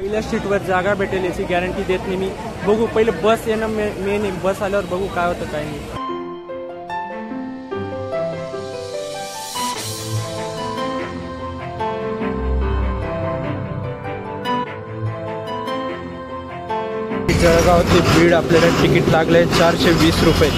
पहिल्या सीटवर जागा भेटेल याची गॅरंटी देत नाही मी. बघू पहिले बस येणं मेन आहे. बस आल्यावर बघू काय होतं काय नाही. जळगाव ते बीड आपल्याला तिकीट लागलंय 420 रुपये.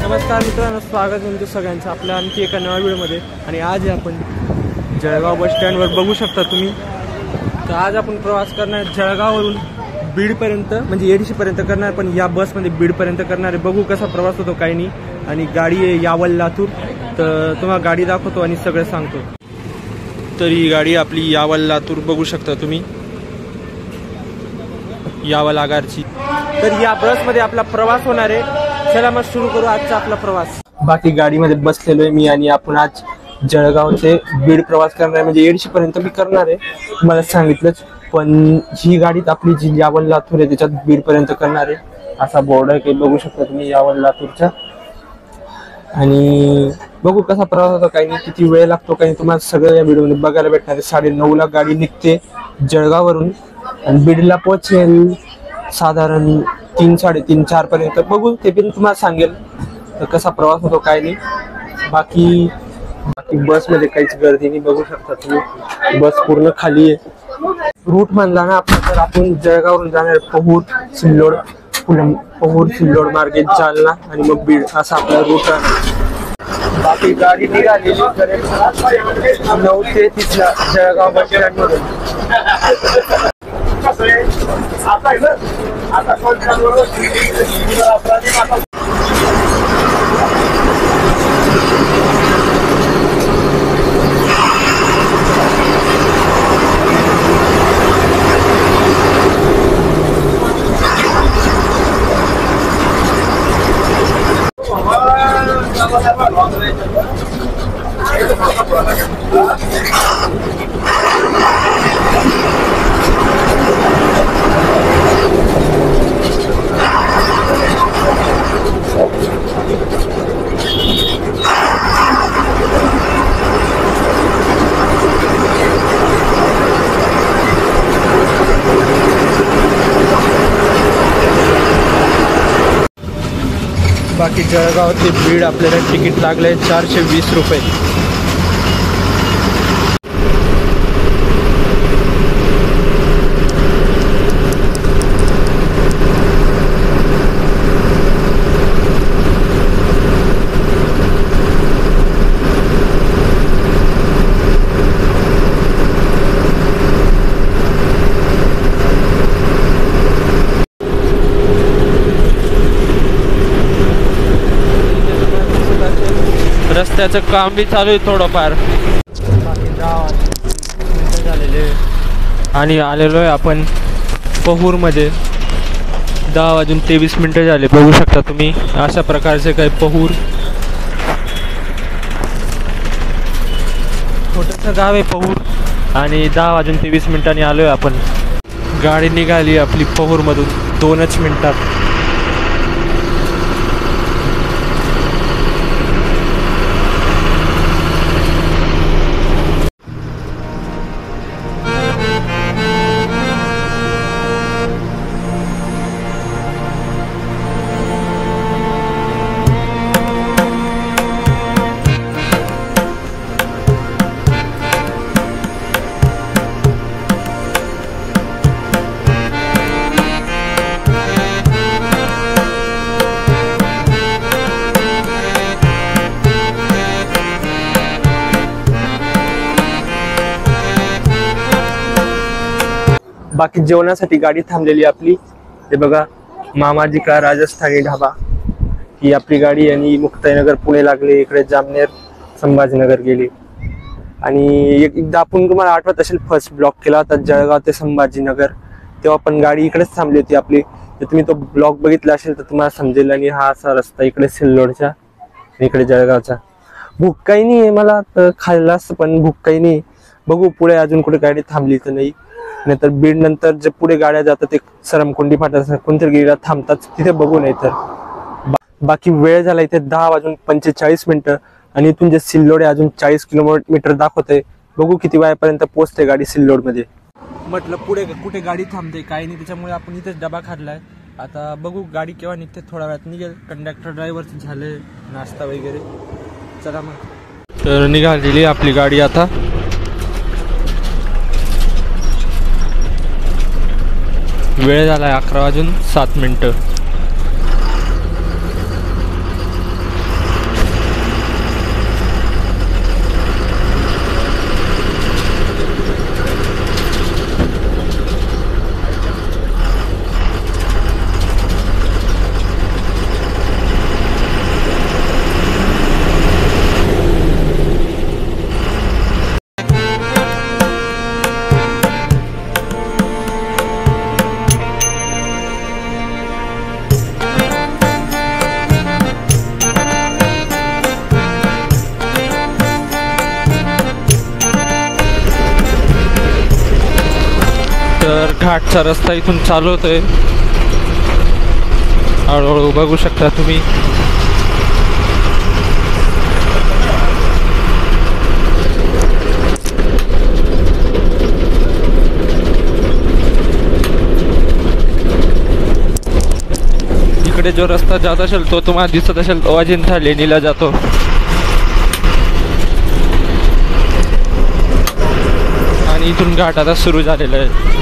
नमस्कार मित्रांनो, स्वागत आहे तुमचं सगळ्यांचं आपल्या आणखी एका नव्या व्हिडिओमध्ये. आणि आज आपण जळगाव बस स्टँडवर बघू शकता तुम्ही. तर आज आपण प्रवास करणार जळगाववरून बीडपर्यंत, म्हणजे एडशीपर्यंत करणार, पण या बसमध्ये बीडपर्यंत करणार आहे. बघू कसा प्रवास होतो काही नाही. आणि गाडी आहे यावल लातूर. तर तुम्हाला गाडी दाखवतो आणि सगळं सांगतो. तर ही गाडी आपली यावल लातूर बघू शकता तुम्ही, यावल आगारची. तर या बसमध्ये आपला प्रवास होणार आहे. चला मग सुरू करू आजचा आपला प्रवास. बाकी गाडीमध्ये बसलेलो आहे मी आणि आपण आज जळगाव ते बीड प्रवास करणार आहे, म्हणजे एडशीपर्यंत मी करणार आहे मला सांगितलंच. पण ही गाडी आपली जी यावल लातूर आहे त्याच्यात बीडपर्यंत करणार आहे. असा बोर्ड आहे काही बघू शकता तुम्ही यावल लातूरचा. आणि बघू कसा प्रवास होतो काही नाही, किती वेळ लागतो काही तुम्हाला सगळं या व्हिडिओमध्ये बघायला भेटणार आहे. 9:30ला गाडी निघते जळगाववरून आणि बीडला पोहोचेल साधारण 3, 3:30, 4 पर्यंत. बघू ते पण तुम्हाला सांगेल कसा प्रवास होतो काय नाही. बाकी बसमध्ये काहीच गर्दी नाही, बघू शकता तुम्ही बस पूर्ण खाली आहे. रूट म्हणला ना आपण, तर आपण जळगाववरून जाणार पहूर सिल्लोड, पहूर सिल्लोड मार्गे जालना आणि मग बीड असा आपला रूट आहे. बाकी गाडी निघाली 9 ते 30 जळगाव बस स्टँड मधून. बाकी जळगाव ते बीड आपल्याला तिकीट लागलंय 420 रुपये. रस्त्याचं काम बी चालू आहे थोडंफार. झालेले आणि आलेलो आहे आपण पहूरमध्ये. 10:23 झाले बघू शकता तुम्ही. अशा प्रकारचे काही पहूर छोटंसं गाव आहे पहूर. आणि 10:23 आलोय आपण. गाडी निघाली आपली पहूरमधून 2च मिनिटात. बाकी जेवणासाठी गाडी थांबलेली आपली. हे बघा, मामाजी का राजस्थानी ढाबा ही आपली गाडी. आणि मुक्ताईनगर पुणे लागले, इकडे जामनेर संभाजीनगर गेली. आणि एकदा आपण तुम्हाला आठवत असेल फर्स्ट ब्लॉक केला होता जळगाव ते संभाजीनगर, तेव्हा पण गाडी इकडेच थांबली होती आपली. तर तुम्ही तो ब्लॉग बघितला असेल तर तुम्हाला समजेल. आणि हा असा रस्ता इकडे सिल्लोडचा, इकडे जळगावचा. भूक काही नाही मला तर खाल्ला असतं, पण भूक काही नाही. बघू पुढे अजून कुठे गाडी थांबली तर नाही, नाहीतर बीड नंतर जे पुढे गाड्या जातात ते सरमकुंडी फाटा कोणत्या गाडीला थांबतात तिथे बघू. नाही तर बाकी वेळ झाला इथे 10:45 आणि इथून जे सिल्लोड आहे अजून 40 किलोमीटर दाखवतंय. बघू किती वेळापर्यंत पोहोचते गाडी सिल्लोड मध्ये. म्हटलं पुढे कुठे गाडी थांबते काही नाही, त्याच्यामुळे आपण इथेच डबा खाल्लाय. आता बघू गाडी केव्हा निघते, थोड्या वेळात निघेल. कंडक्टर ड्रायव्हरचं झाले नाश्ता वगैरे. चला मग तर निघालेली आपली गाडी आता. वेळ झालाय 11:07. तर घाटचा रस्ता इथून चालू होतोय हळूहळू, बघू शकता तुम्ही. इकडे जो रस्ता जात असेल तो तुम्हाला दिसत असेल तो अजिंठा लेणीला जातो. आणि इथून घाट आता सुरू झालेला आहे.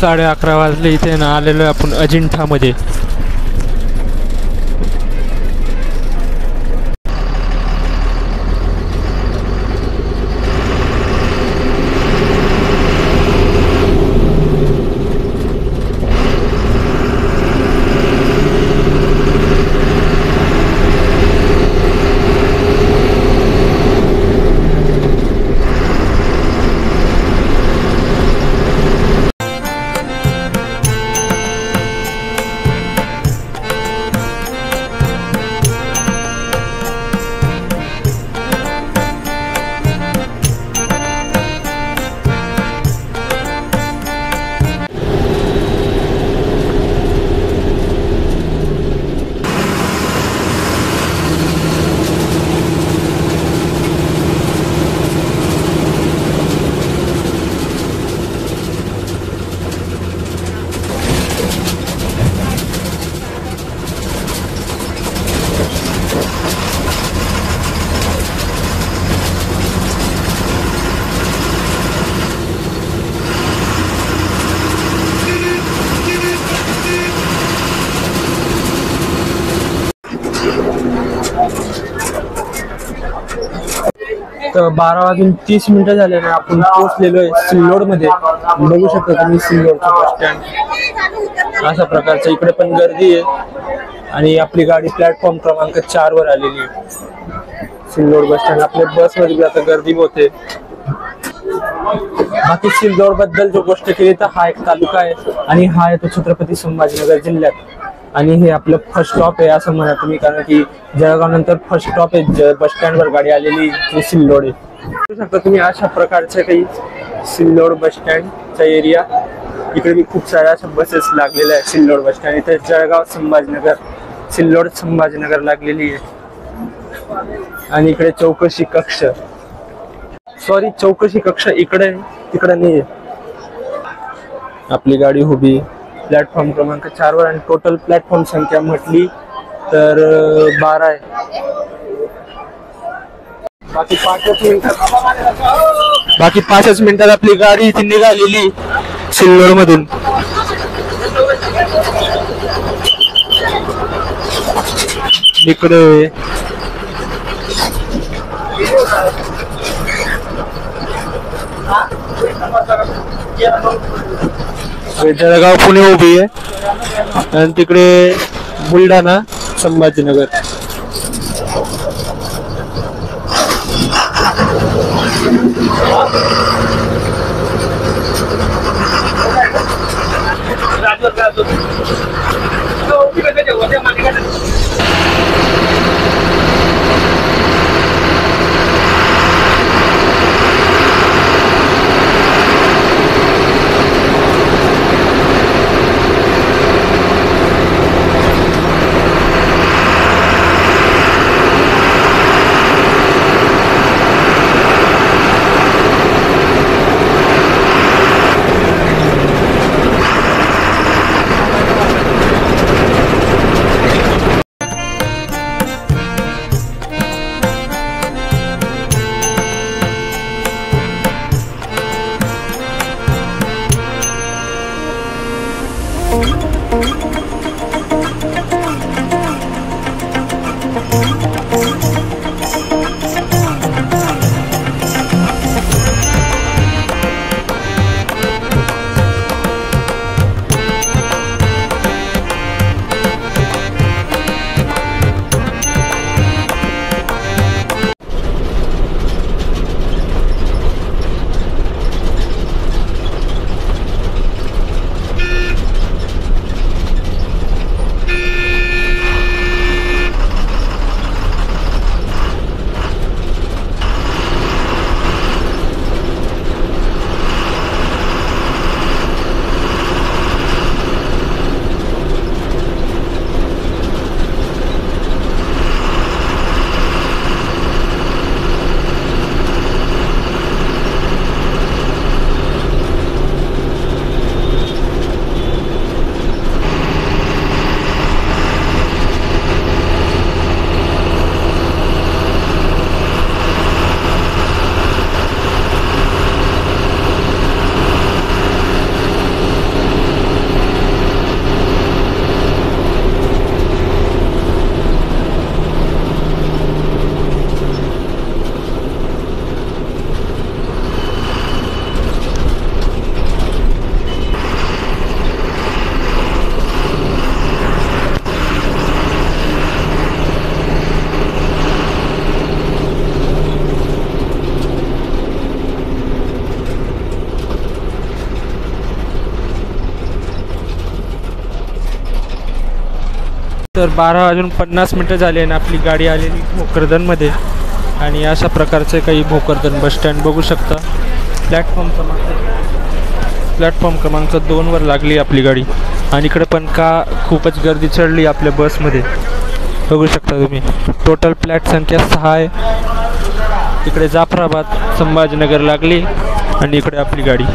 11:30 वाजले इथे ना आलेलो आहे आपण अजिंठामध्ये. तर 12:30 झाले ना आपण पोहोचलेलो आहे सिल्लोड मध्ये. बघू शकता तुम्ही सिल्लोडचं बस स्टँड अशा प्रकारचं. इकडे पण गर्दी आहे आणि आपली गाडी प्लॅटफॉर्म क्रमांक 4 वर आलेली आहे. सिल्लोड बस स्टँड आपल्या बस मध्ये आता गर्दी होते. बाकी सिल्लोड बद्दल जो गोष्ट केली तर हा एक तालुका आहे आणि हा आहे तो छत्रपती संभाजीनगर जिल्ह्यात. आणि हे आपलं फर्स्ट स्टॉप आहे असं म्हणा तुम्ही, कारण की जळगाव नंतर फर्स्ट स्टॉप आहे बस स्टँड वर गाडी आलेली सिल्लोड आहे. बघू शकता तुम्ही अशा प्रकारचे काही सिल्लोड बस स्टँडचा एरिया. इकडे मी खूप साऱ्या अशा बसेस लागलेल्या आहेत सिल्लोड बस स्टँड. इथे जळगाव संभाजीनगर सिल्लोड संभाजीनगर लागलेली आहे. आणि इकडे चौकशी कक्ष इकडे तिकडे नाही. आपली गाडी उभी प्लॅटफॉर्म क्रमांक 4 वर आणि टोटल प्लॅटफॉर्म संख्या म्हटली तर 12 आहे. बाकी 5 मिनिटात आपली गाडी इथे निघालेली सिल्लोड मधून. इकडे जळगाव पुणे उभी आहे आणि तिकडे बुलढाणा संभाजीनगर. तर 12:50 झाले आणि आपली गाडी आलेली भोकरदनमध्ये. आणि अशा प्रकारचे काही भोकरदन बसस्टँड बघू शकता. प्लॅटफॉर्म क्रमांक 2वर लागली आपली गाडी. आणि इकडे पण खूपच गर्दी चढली आपल्या बसमध्ये बघू शकता तुम्ही. टोटल फ्लॅट संख्या 6 आहे. इकडे जाफराबाद संभाजीनगर लागली आणि इकडे आपली गाडी.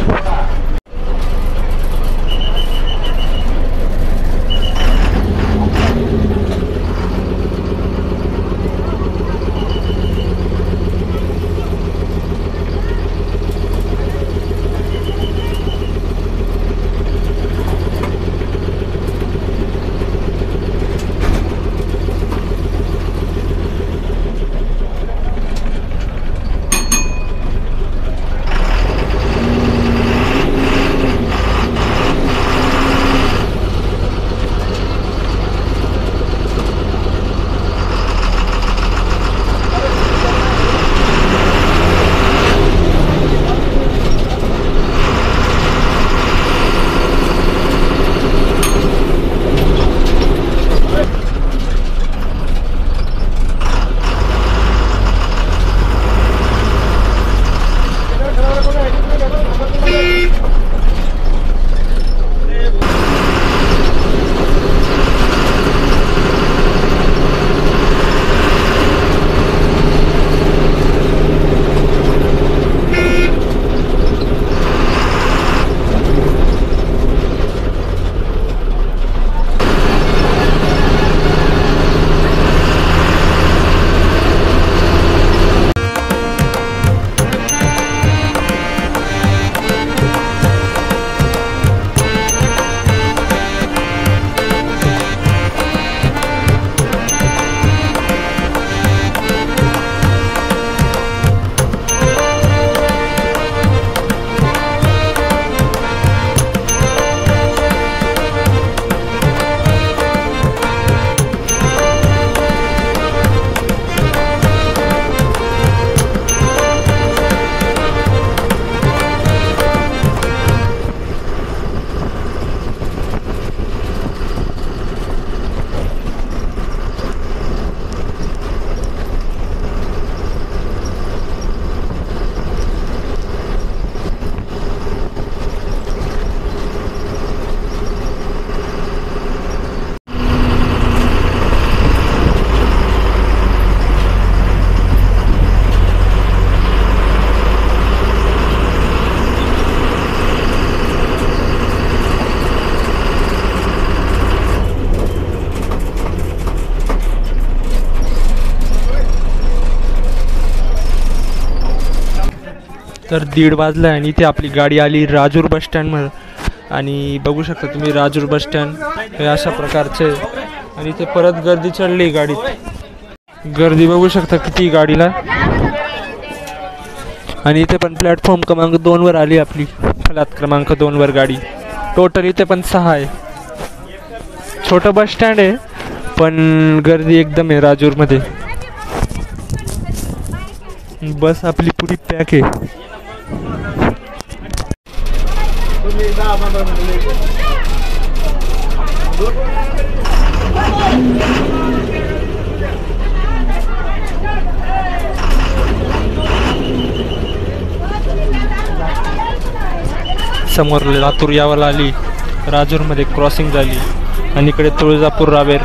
तर 1:30 वाजला आणि इथे आपली गाडी आली राजूर बसस्टँडमध्ये. आणि बघू शकता तुम्ही राजूर बसस्टँड हे अशा प्रकारचे. आणि इथे परत गर्दी चढली गाडीत. गर्दी बघू शकता किती गाडीला. आणि इथे पण प्लॅटफॉर्म क्रमांक 2वर आली आपली फलात क्रमांक 2वर गाडी. टोटल इथे पण 6 आहे. छोटं बसस्टँड आहे पण गर्दी एकदम आहे राजूरमध्ये. बस आपली पुरी पॅक आहे. समोर लातूर यावाला आली. राजूरमध्ये क्रॉसिंग झाली. आणि इकडे तुळजापूर रावेर.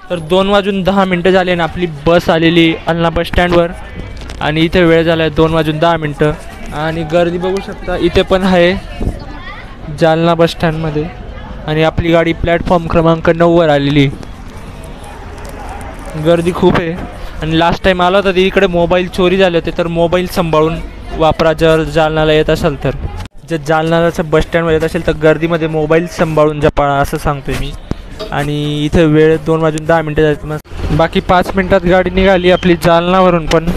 तर 2:10 झाले आणि आपली बस आलेली अल्ना बस स्टँडवर आणि इथे वेळ झाला आहे 2:10 आणि गर्दी बघू शकता इथे पण आहे जालना बस स्टँडमध्ये आणि आपली गाडी प्लॅटफॉर्म क्रमांक 9वर आलेली. गर्दी खूप आहे आणि लास्ट टाईम आला होता इकडे मोबाईल चोरी झाले होते तर मोबाईल सांभाळून वापरा जर जालन्याला येत असाल तर. जर जालन्याच्या बस स्टँडवर येत असेल तर गर्दीमध्ये मोबाईल सांभाळून जपाळा असं सांगतोय मी. आणि इथे वेळ 2:10 जायचं मग बाकी 5 मिनटात गाडी निघाली आपली जालनावरून पण.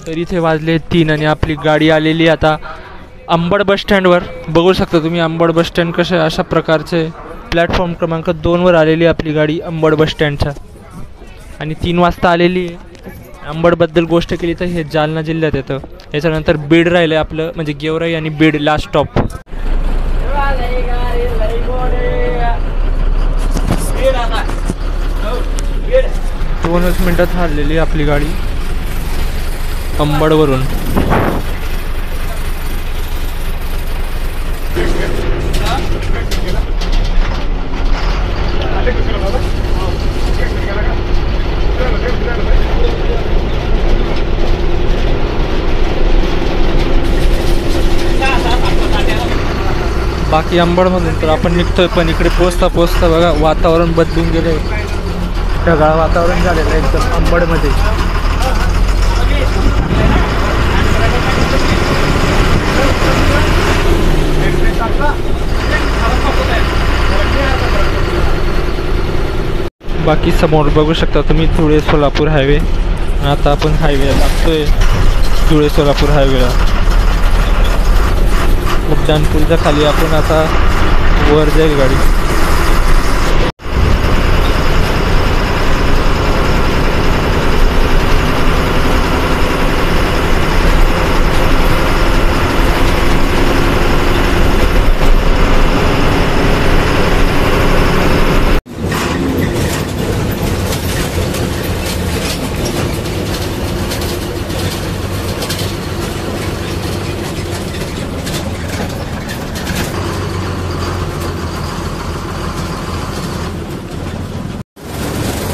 तर इथे वाजले 3 आणि आपली गाडी आलेली आता अंबड बस स्टँडवर. बघू शकता तुम्ही अंबड बस स्टँड कसं आहे अशा प्रकारचे. प्लॅटफॉर्म क्रमांक 2वर आलेली आपली गाडी अंबड बस स्टँडच्या आणि 3 वाजता आलेली आहे. अंबडबद्दल गोष्ट केली तर हे जालना जिल्ह्यात येतं. याच्यानंतर बीड राहिलं आहे आपलं म्हणजे गेवराई आणि बीड लास्ट स्टॉप. 2 मिनटात हरलेली आपली गाडी अंबडवरून. बाकी अंबडमधून तर आपण निघतोय पण इकडे पोचता बघा वातावरण बदलून गेलंय. ढगाळ वातावरण झालेलं आहे एकदम अंबडमध्ये. बाकी समोर बघू शकता तुम्ही धुळे सोलापूर हायवे. आता आपण हायवे लागतोय धुळे सोलापूर हायवेला. उड्डाणपूलच्या खाली आपण आता वर जाईल गाडी.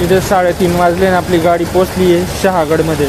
इथे 3:30 वाजले आणि आपली गाडी पोचली आहे शहागडमध्ये.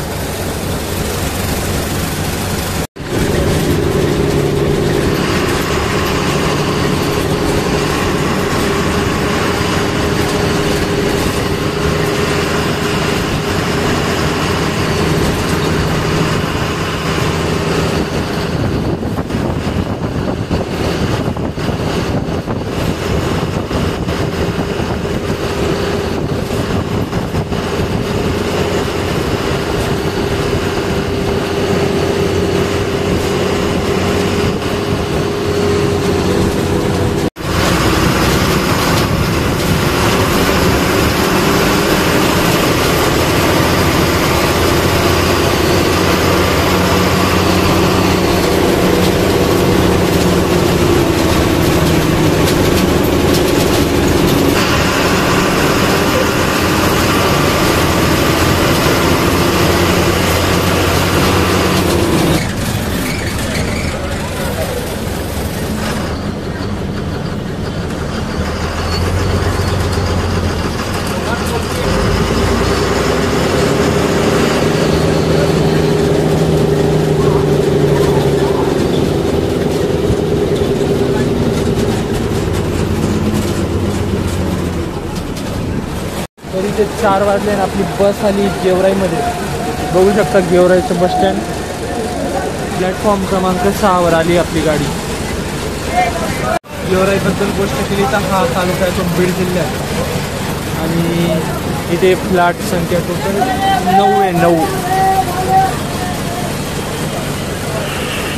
तरी ते 4 वाजले आणि आपली बस आली गेवराईमध्ये. बघू शकता गेवराईचं बस स्टँड. प्लॅटफॉर्म क्रमांक 6वर आली आपली गाडी. गेवराईबद्दल गोष्ट केली तर हा तालुका आहे तो बीड जिल्ह्यात आणि इथे फ्लॅट संख्या टोटल 9 आहे. 9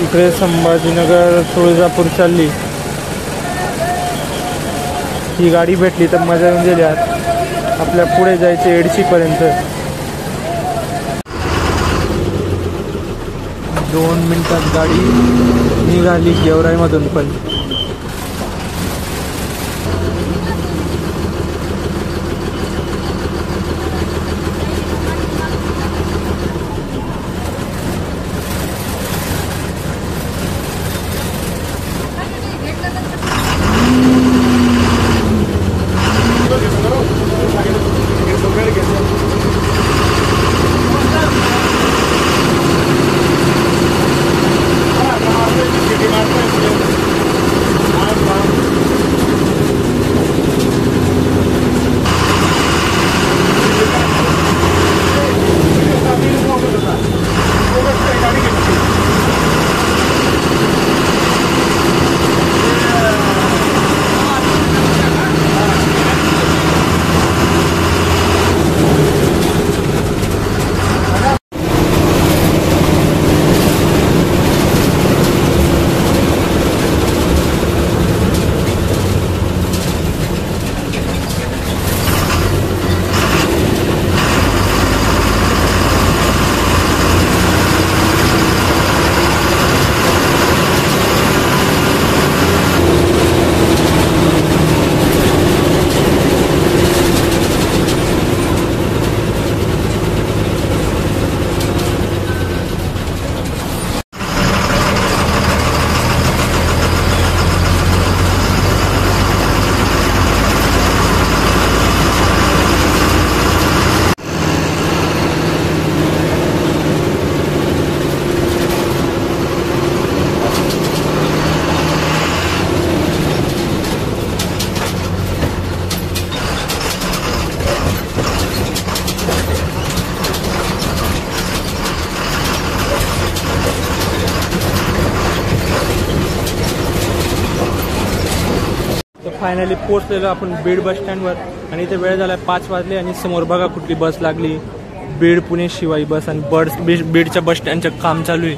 इकडे संभाजीनगर तुळजापूर चालली. ही गाडी भेटली तर मजा येऊन गेली. आपल्या पुढे जायचे एडशीपर्यंत. 2 मिनिटात गाडी निघाली गेवराईमधून. पण फायनली पोहोचलेलो आपण बीड बस स्टँडवर. आणि इथे वेळ झाला 5 वाजले आणि समोर बघा कुठली बस लागली. बीड पुणे शिवाई बस. आणि बीडच्या बस स्टँडचं काम चालू आहे.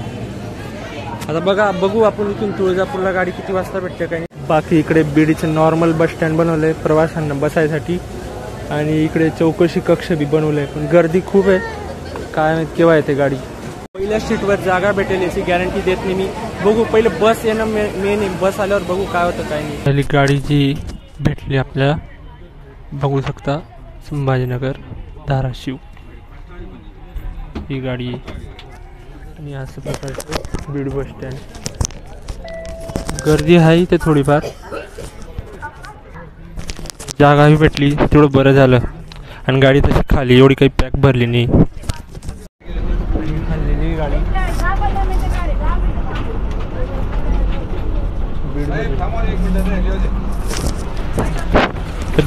आता बघू आपण इथून तुळजापूरला गाडी किती वाजता भेटते काय. बाकी इकडे बीडचं नॉर्मल बस स्टँड बनवलं आहे प्रवाशांना बसायसाठी. आणि इकडे चौकशी कक्ष बी बनवलं आहे. पण गर्दी खूप आहे. काय माहित केव्हा येते गाडी. पहिल्या सीटवर जागा भेटेल याची गॅरंटी देत नाही मी. बघू पहिले बस येणं मेन. बस आल्यावर बघू काय होतं काय नाही. पहिली गाडी जी भेटली आपल्याला बघू शकता संभाजीनगर धाराशिव ही गाडी आहे. आणि असं प्रकारचं बीड बस स्टँड. गर्दी आहे इथे थोडीफार. जागाही भेटली तेवढं बरं झालं. आणि गाडी तशी खाली एवढी काही पॅक भरली नाही. खाल्लेली गाडी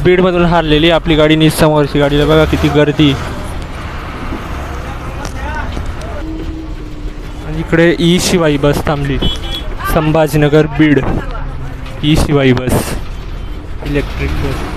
बीडमधून हारलेली आपली गाडी. नी समोरची गाडीला बघा किती गर्दी. आणि इकडे ई शिवाई बस थांबली. संभाजीनगर बीड ई शिवाई बस इलेक्ट्रिक बस.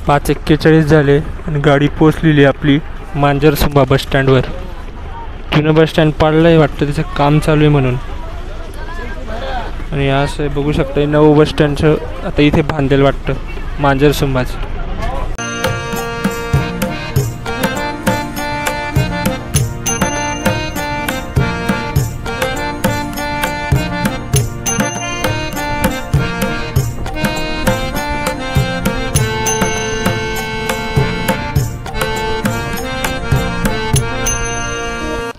5:41 झाले आणि गाडी पोचलेली आपली मांजरसुंबा बसस्टँडवर. जुनं बसस्टँड पाडलं आहे वाटतं, त्याचं काम चालू आहे म्हणून. आणि असं बघू शकता नवं बसस्टँडचं आता इथे बांधेल वाटतं मांजरसुंबाचं.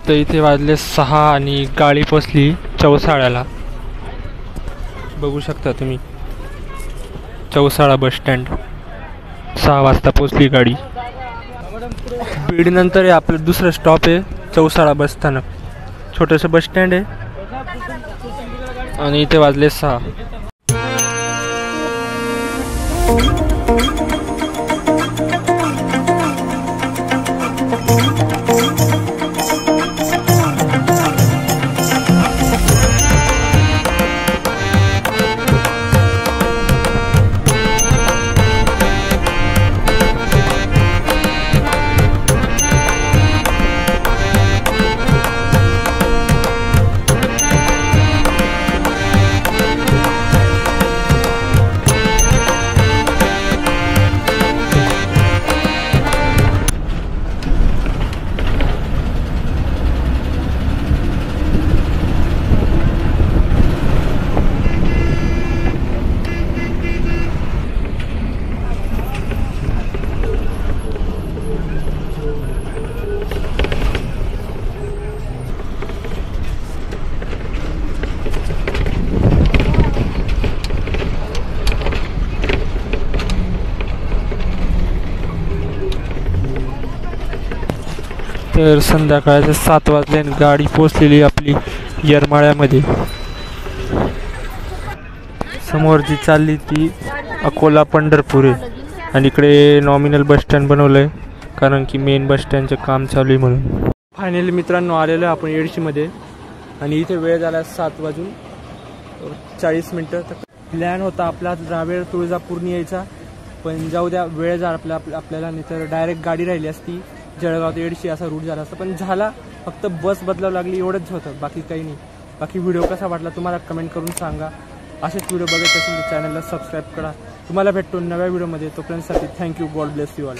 तर इथे वाजले 6 आणि गाडी पोचली चौसाळ्याला. बघू शकता तुम्ही चौसाळा बसस्टँड. 6 वाजता पोचली गाडी. बीडनंतर आपलं दुसरं स्टॉप आहे चौसाळा बसस्थानक. छोटंसं बसस्टँड आहे आणि इथे वाजले 6. तर संध्याकाळचे 7 वाजले आणि गाडी पोचलेली आपली येरमाळ्यामध्ये. समोर जी चालली ती अकोला पंढरपूर आहे आणि इकडे नॉमिनल बसस्टँड बनवलं आहे कारण की मेन बसस्टँडचं काम चालू आहे म्हणून. फायनली मित्रांनो आलेलो आहे आपण येडशीमध्ये आणि इथे वेळ झाला 7:40. तर प्लॅन होता आपला रावेर तुळजापूरनी यायचा, पण जाऊ द्या, वेळ झाला आपल्याला. नाही तर डायरेक्ट गाडी राहिली असती जळगाव ते येडशी असा रूट झाला असता, पण झाला. फक्त बस बदलावं लागली एवढंच होतं, बाकी काही नाही. बाकी व्हिडिओ कसा वाटला तुम्हाला कमेंट करून सांगा. असेच व्हिडिओ बघत असेल तर चॅनलला सबस्क्राईब करा. तुम्हाला भेटतो नव्या व्हिडिओमध्ये. तोपर्यंतसाठी thank you. God bless you all.